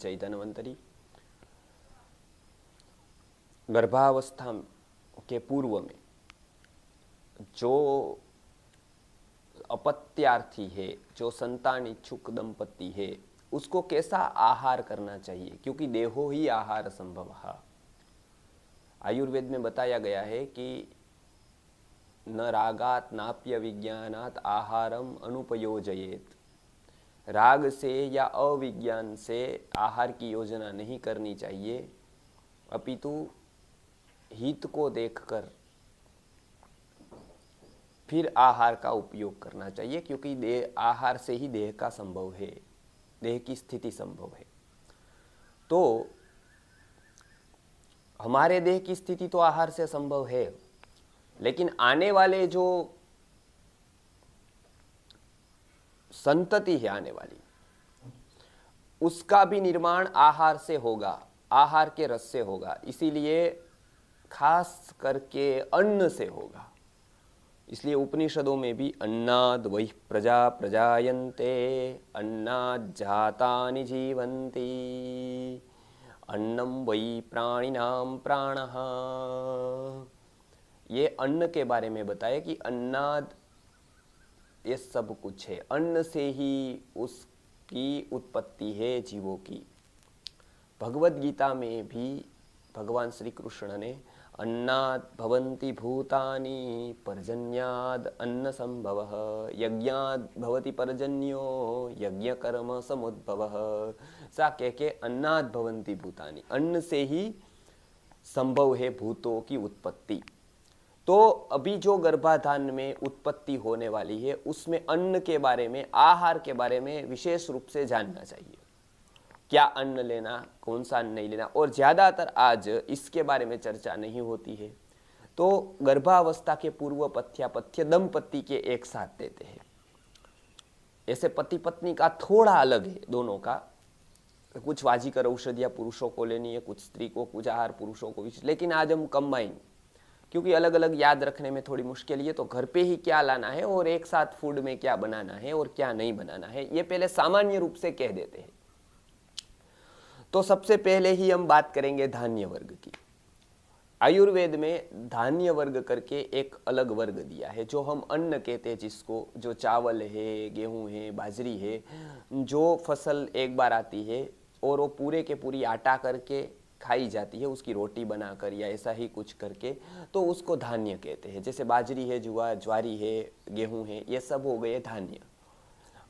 जय धन्वंतरी। गर्भावस्था के पूर्व में जो अपत्यार्थी है, जो संतान इच्छुक दंपति है, उसको कैसा आहार करना चाहिए, क्योंकि देहो ही आहार संभवः। आयुर्वेद में बताया गया है कि न रागात नाप्य विज्ञानात आहारम अनुपयोजयेत। राग से या अविज्ञान से आहार की योजना नहीं करनी चाहिए, अपितु हित को देखकर फिर आहार का उपयोग करना चाहिए, क्योंकि देह आहार से ही देह का संभव है, देह की स्थिति संभव है। तो हमारे देह की स्थिति तो आहार से संभव है, लेकिन आने वाले जो संतति है आने वाली, उसका भी निर्माण आहार से होगा, आहार के रस से होगा, इसीलिए खास करके अन्न से होगा। इसलिए उपनिषदों में भी अन्नाद वै प्रजा प्रजायन्ते, अन्नाद जातानि जीवन्ति, अन्नम वै प्राणिनाम प्राणः। ये अन्न के बारे में बताया कि अन्नाद ये सब कुछ है, अन्न से ही उसकी उत्पत्ति है जीवों की। भगवद गीता में भी भगवान श्री कृष्ण ने अन्नाद भवन्ति भूतानि पर्जन्याद अन्न संभवः, यज्ञाद भवति पर्जन्यो यज्ञ कर्म समुद्भवः। सा कह के अन्नाद भवन्ति भूतानि, अन्न से ही संभव है भूतों की उत्पत्ति। तो अभी जो गर्भाधान में उत्पत्ति होने वाली है, उसमें अन्न के बारे में, आहार के बारे में विशेष रूप से जानना चाहिए। क्या अन्न लेना, कौन सा अन्न नहीं लेना, और ज्यादातर आज इसके बारे में चर्चा नहीं होती है। तो गर्भावस्था के पूर्व पथ्यापथ्य दंपति के एक साथ देते हैं। ऐसे पति पत्नी का थोड़ा अलग है दोनों का, कुछ वाजिकर औषधियां पुरुषों को लेनी है, कुछ स्त्री को, कुछ आहार पुरुषों को, लेकिन आज हम कंबाइन, क्योंकि अलग अलग याद रखने में थोड़ी मुश्किल है। तो घर पे ही क्या लाना है और एक साथ फूड में क्या बनाना है और क्या नहीं बनाना है, ये पहले सामान्य रूप से कह देते हैं। तो सबसे पहले ही हम बात करेंगे धान्य वर्ग की। आयुर्वेद में धान्य वर्ग करके एक अलग वर्ग दिया है, जो हम अन्न कहते हैं जिसको, जो चावल है, गेहूं है, बाजरी है, जो फसल एक बार आती है और वो पूरे के पूरी आटा करके खाई जाती है, उसकी रोटी बनाकर या ऐसा ही कुछ करके, तो उसको धान्य कहते हैं। जैसे बाजरी है, ज्वारी है, गेहूं है, ये सब हो गए धान्य।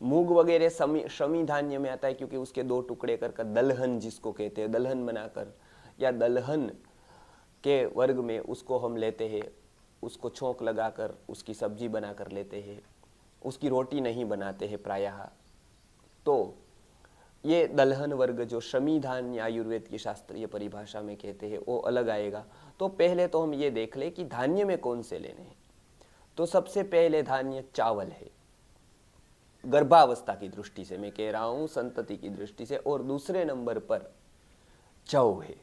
मूंग वगैरह शमी धान्य में आता है, क्योंकि उसके दो टुकड़े कर दलहन जिसको कहते हैं, दलहन बनाकर या दलहन के वर्ग में उसको हम लेते हैं, उसको छोंक लगाकर उसकी सब्जी बनाकर लेते हैं, उसकी रोटी नहीं बनाते हैं प्रायः। तो ये दलहन वर्ग जो शमी धान्य आयुर्वेद की शास्त्रीय परिभाषा में कहते हैं, वो अलग आएगा। तो पहले तो हम ये देख ले कि धान्य में कौन से लेने हैं। तो सबसे पहले धान्य चावल है, गर्भावस्था की दृष्टि से मैं कह रहा हूं, संतति की दृष्टि से। और दूसरे नंबर पर जौ है,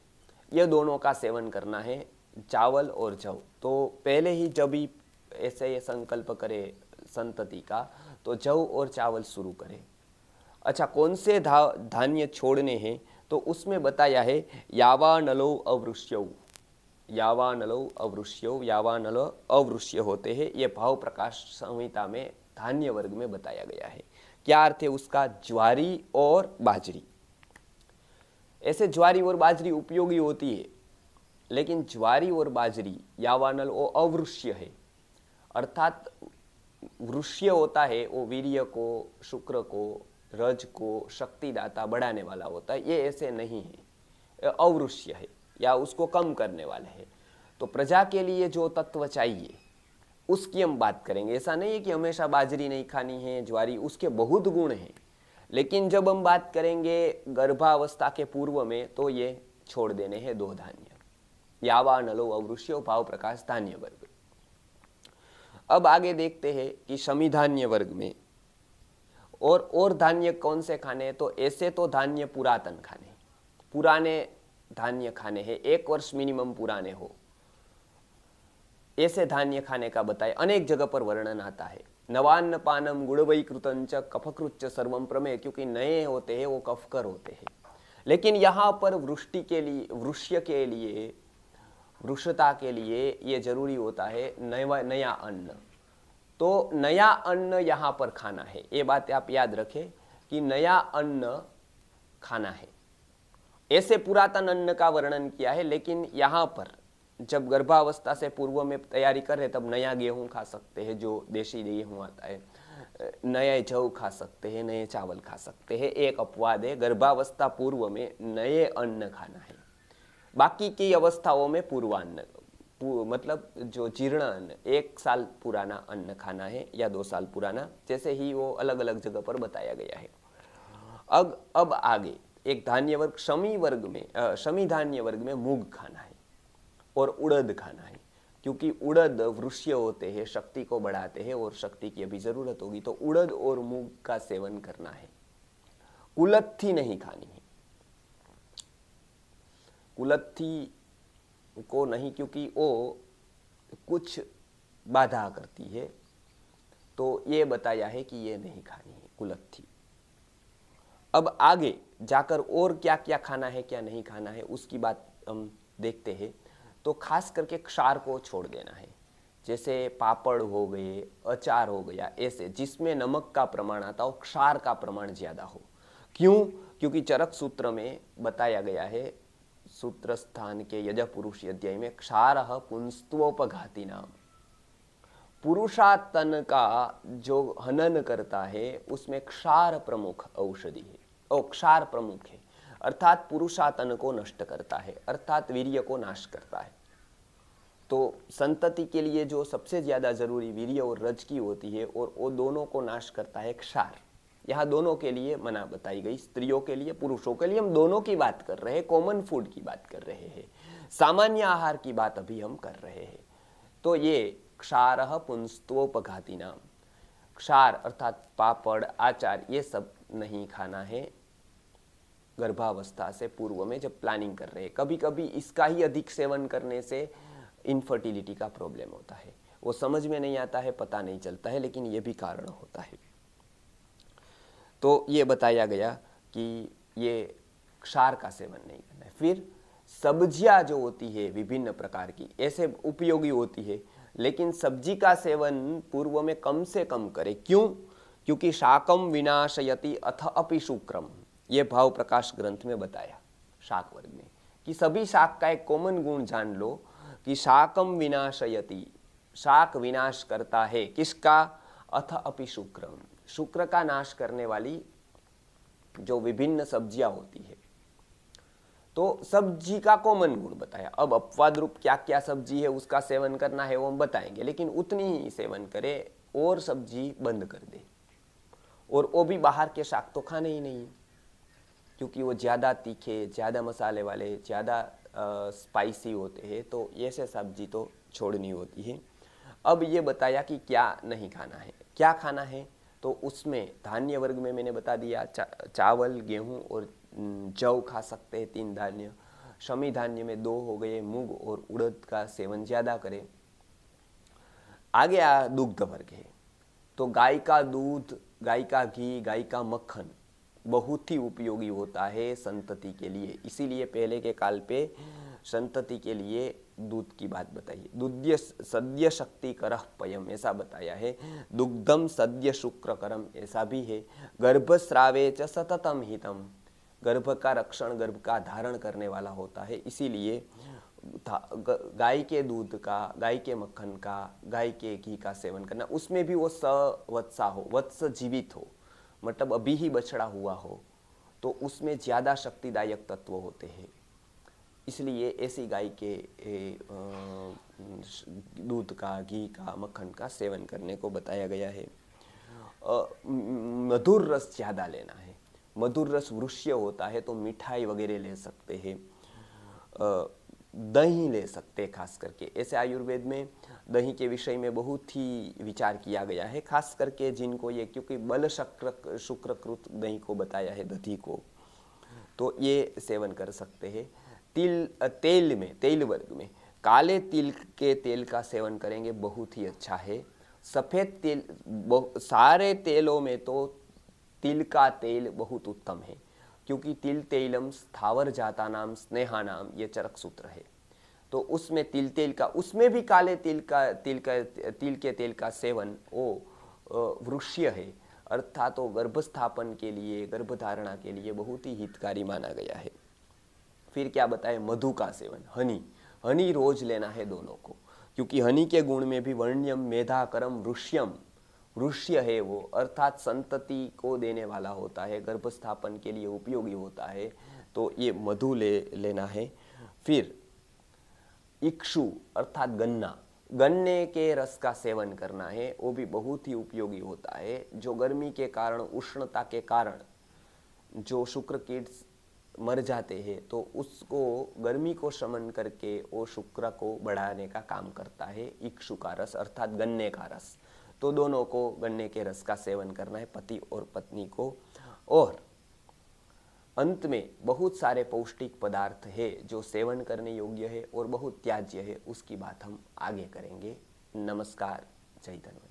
ये दोनों का सेवन करना है, चावल और जौ। तो पहले ही जब ही ऐसे ये संकल्प करे संतति का, तो जौ और चावल शुरू करे। अच्छा, कौन से धान्य छोड़ने हैं, तो उसमें बताया है यावानलो अवृष्यौ, यावानलो अवृष्यौ, यावानलो अवृष्य होते हैं। ये भाव प्रकाश संहिता में धान्य वर्ग में बताया गया है। क्या अर्थ है उसका? ज्वारी और बाजरी। ऐसे ज्वारी और बाजरी उपयोगी होती है, लेकिन ज्वारी और बाजरी यावानल वो अवृष्य है, अर्थात वृष्य होता है वो वीर्य को, शुक्र को, रज को शक्तिदाता बढ़ाने वाला होता है। ये ऐसे नहीं है, अवृष्य है या उसको कम करने वाले है। तो प्रजा के लिए जो तत्व चाहिए उसकी हम बात करेंगे। ऐसा नहीं है कि हमेशा बाजरी नहीं खानी है, ज्वारी, उसके बहुत गुण हैं, लेकिन जब हम बात करेंगे गर्भावस्था के पूर्व में, तो ये छोड़ देने हैं दो धान्य, यावा नलो अवृष्यो भाव प्रकाश धान्य वर्ग। अब आगे देखते हैं कि शमी धान्य वर्ग में और धान्य कौन से खाने हैं। तो ऐसे तो धान्य पुरातन खाने, पुराने धान्य खाने हैं, 1 वर्ष मिनिमम पुराने हो, ऐसे धान्य खाने का बताए। अनेक जगह पर वर्णन आता है। नवान्न पानम गुड़वई कृतंच कफकृच्च सर्वम प्रमेय, क्योंकि नए होते हैं वो कफकर होते हैं, लेकिन यहाँ पर वृष्टि के लिए, वृष्य के लिए, वृषता के लिए ये जरूरी होता है नया अन्न। तो नया अन्न यहाँ पर खाना है, ये बात आप याद रखें कि नया अन्न खाना है। ऐसे पुरातन अन्न का वर्णन किया है, लेकिन यहाँ पर जब गर्भावस्था से पूर्व में तैयारी कर रहे तब नया गेहूं खा सकते हैं, जो देशी गेहूं आता है, नए जौ खा सकते हैं, नए चावल खा सकते हैं। एक अपवाद है, गर्भावस्था पूर्व में नए अन्न खाना है, बाकी की अवस्थाओं में पूर्वान्न, मतलब जो जीर्ण अन्न, 1 साल पुराना अन्न खाना है या 2 साल पुराना, जैसे ही वो अलग अलग जगह पर बताया गया है। अब आगे एक धान्य वर्ग, शमी धान्य वर्ग में मूंग खाना है और उड़द खाना है, क्योंकि उड़द वृष्य होते हैं, शक्ति को बढ़ाते हैं और शक्ति की अभी जरूरत होगी, तो उड़द और मूंग का सेवन करना है। कुलत्थी नहीं खानी है, कुलत्थी को नहीं, क्योंकि वो कुछ बाधा करती है, तो ये बताया है कि ये नहीं खानी है कुलत्थी। अब आगे जाकर और क्या क्या खाना है क्या नहीं खाना है उसकी बात हम देखते हैं। तो खास करके क्षार को छोड़ देना है, जैसे पापड़ हो गए, अचार हो गया, ऐसे जिसमें नमक का प्रमाण आता हो, क्षार का प्रमाण ज्यादा हो। क्यों? क्योंकि चरक सूत्र में बताया गया है, सूत्र स्थान के यज पुरुष अध्याय में, क्षार पुंस्त्वोपघाती नाम, पुरुषातन का जो हनन करता है उसमें क्षार प्रमुख औषधि है, और क्षार प्रमुख है, अर्थात पुरुषातन को नष्ट करता है, अर्थात वीर्य को नाश करता है। तो संतति के लिए जो सबसे ज्यादा जरूरी वीर्य और रज की होती है, और वो दोनों को नाश करता है क्षार। यहाँ दोनों के लिए मना बताई गई, स्त्रियों के लिए, पुरुषों के लिए, हम दोनों की बात कर रहे हैं, कॉमन फूड की बात कर रहे हैं, सामान्य आहार की बात अभी हम कर रहे हैं। तो ये क्षार पुंस्त्वोपघाती नाम, क्षार अर्थात पापड़, आचार, ये सब नहीं खाना है गर्भावस्था से पूर्व में जब प्लानिंग कर रहे हैं। कभी कभी इसका ही अधिक सेवन करने से इनफर्टिलिटी का प्रॉब्लम होता है, वो समझ में नहीं आता है, पता नहीं चलता है, लेकिन ये भी कारण होता है। तो ये बताया गया कि ये क्षार का सेवन नहीं करना है। फिर सब्जियां जो होती है विभिन्न प्रकार की, ऐसे उपयोगी होती है, लेकिन सब्जी का सेवन पूर्व में कम से कम करे। क्यों? क्योंकि शाकम विनाशयति अथ अपि शुक्रम, ये भाव प्रकाश ग्रंथ में बताया शाक वर्ग में, कि सभी शाक का एक कॉमन गुण जान लो कि शाकम विनाशयति, शाक विनाश करता है, किसका? अथ अपि शुक्रम, शुक्र का नाश करने वाली जो विभिन्न सब्जियां होती है। तो सब्जी का कॉमन गुण बताया। अब अपवाद रूप क्या क्या सब्जी है उसका सेवन करना है वो हम बताएंगे, लेकिन उतनी ही सेवन करे और सब्जी बंद कर दे। और वो भी बाहर के शाक तो खाने ही नहीं, क्योंकि वो ज़्यादा तीखे, ज़्यादा मसाले वाले, ज़्यादा स्पाइसी होते हैं, तो ऐसे सब्जी तो छोड़नी होती है। अब ये बताया कि क्या नहीं खाना है, क्या खाना है। तो उसमें धान्य वर्ग में मैंने बता दिया, चावल, गेहूं और जौ खा सकते हैं, 3 धान्य। शमी धान्य में 2 हो गए, मूंग और उड़द का सेवन ज़्यादा करें। आगे दुग्ध वर्ग है, तो गाय का दूध, गाय का घी, गाय का मक्खन बहुत ही उपयोगी होता है संतति के लिए। इसीलिए पहले के काल पे संतति के लिए दूध की बात बताइए। दुग्ध सद्य शक्ति करह पयम, ऐसा बताया है। दुग्धम सद्य शुक्र करम, ऐसा भी है। गर्भस्रावे च सततम हितम, गर्भ का रक्षण, गर्भ का धारण करने वाला होता है। इसीलिए गाय के दूध का, गाय के मक्खन का, गाय के घी का सेवन करना, उसमें भी वो सवत्सा हो, वत्स जीवित हो, मतलब अभी ही बछड़ा हुआ हो, तो उसमें ज़्यादा शक्तिदायक तत्व होते हैं। इसलिए ऐसी गाय के दूध का, घी का, मक्खन का सेवन करने को बताया गया है। मधुर रस ज़्यादा लेना है। मधुर रस वृष्य होता है, तो मिठाई वगैरह ले सकते हैं, दही ले सकते हैं खास करके। ऐसे आयुर्वेद में दही के विषय में बहुत ही विचार किया गया है, खास करके जिनको ये, क्योंकि बल शुक्रकृत दही को बताया है, दधी को, तो ये सेवन कर सकते हैं। तेल में, तेल वर्ग में काले तिल के तेल का सेवन करेंगे, बहुत ही अच्छा है। सफ़ेद तेल, सारे तेलों में तो तिल का तेल बहुत उत्तम है। क्योंकि तिल तेलम स्थावर जाता नाम स्नेहा नाम ये चरक सूत्र है। तो उसमें तेल का, उसमें भी काले तिल के तेल का सेवन वो वृष्य है, अर्थात तो गर्भस्थापन के लिए, गर्भधारणा के लिए बहुत ही हितकारी माना गया है। फिर क्या बताए, मधु का सेवन, हनी रोज लेना है दोनों को, क्योंकि हनी के गुण में भी वर्ण्यम मेधाकरम वृष्यम, वृष्य है वो, अर्थात संतति को देने वाला होता है, गर्भस्थापन के लिए उपयोगी होता है, तो ये मधु लेना है। फिर इक्षु अर्थात गन्ने के रस का सेवन करना है, वो भी बहुत ही उपयोगी होता है। जो गर्मी के कारण, उष्णता के कारण जो शुक्र कीट मर जाते हैं, तो उसको गर्मी को शमन करके वो शुक्र को बढ़ाने का काम करता है इक्षु का रस अर्थात गन्ने का रस। तो दोनों को गन्ने के रस का सेवन करना है, पति और पत्नी को। और अंत में बहुत सारे पौष्टिक पदार्थ है जो सेवन करने योग्य है और बहुत त्याज्य है, उसकी बात हम आगे करेंगे। नमस्कार, जय धन्यवाद।